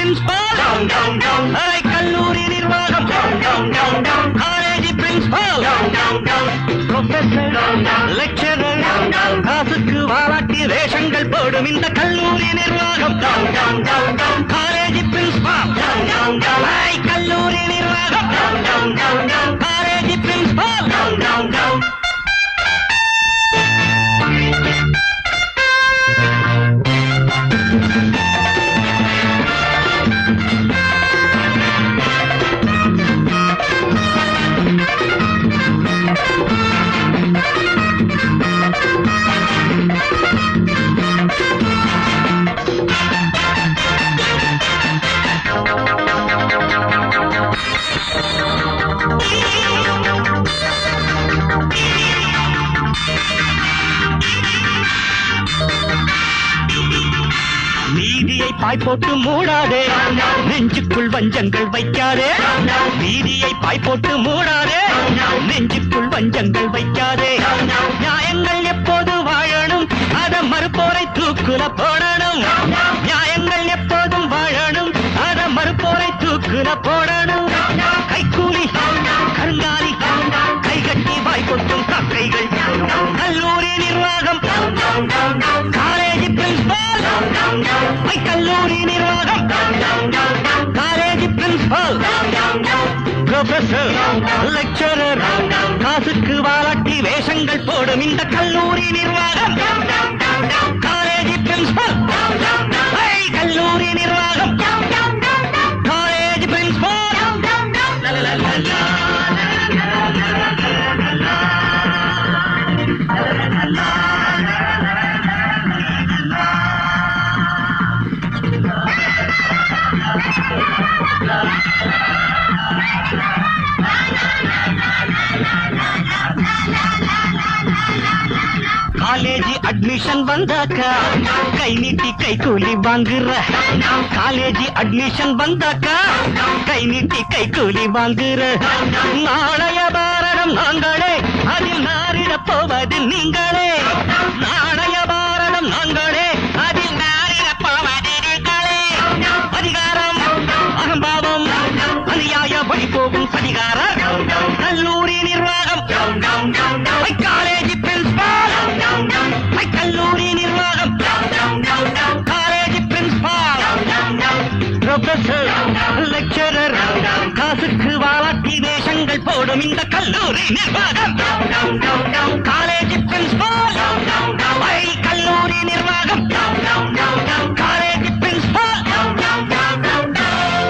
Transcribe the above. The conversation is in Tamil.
பிரின்சிபால் கல்லூரி நிர்வாகம் காலேஜ் பிரின்சிபால் ப்ரொஃபசர் லெக்சரர் காசுக்கு வாலாட்டி வேஷங்கள் போடும் இந்த கல்லூரி நிர்வாகம் காலேஜ் பிரின்சிபால் கல்லூரி நிர்வாகம் காலேஜ் பிரின்சிபால் நீதியை பாய் போட்டு மூடாதே நெஞ்சுக்குள் வஞ்சங்கள் வைக்காதே நீதியை பாய் போட்டு மூடாதே நெஞ்சுக்குள் வஞ்சங்கள் வைக்காதே நியாயங்கள் எப்போது வாழணும் அத மறுப்போரை தூக்குல போடணும் நியாயங்கள் எப்போதும் வாழணும் அத மறுப்போரை தூக்குல போடணும் கைக்கூலி கருங்காலி கைகட்டி வாய் கொட்டும் கக்கைகள் கல்லூரி நிர்வாகம் காலேஜ் பிரின்சிபால் கல்லூரி நிர்வாகம் காலேஜ் பிரின்சிபால் ப்ரொஃபசர் லெக்சரர் காசுக்கு வாலாட்டி வேஷங்கள் போடும் இந்த கல்லூரி நிர்வாகம் காலேஜ் பிரின்சிபால் கல்லூரி நிர்வாகம் காலேஜ் பிரின்சிபால் காலேஜ் அட்மிஷன் வந்தாக்கா கை நீட்டி கை கூலி வாங்குற காலேஜ் அட்மிஷன் வந்தாக்கா கை நீட்டி கை கூலி வாங்குற நாளைய பாரதம் நாங்களே அதில் நாரிட போவது நீங்களே நாளைய பாரதம் நாங்களே அதில் நாரிட போவது நீங்களே அதிகாரம் அகம்பாவம் அநியாய வழி போகும் அதிகார கல்லூரி நிர்வாகம் காலேஜ் பிரின்சிபால் கல்லூரி நிர்வாகம் காலேஜ் பிரின்சிபால் ப்ரொஃபசர் லெக்சரர் காசுக்கு வாலாட்டி வேஷங்கள் போடும் இந்த கல்லூரி நிர்வாகம்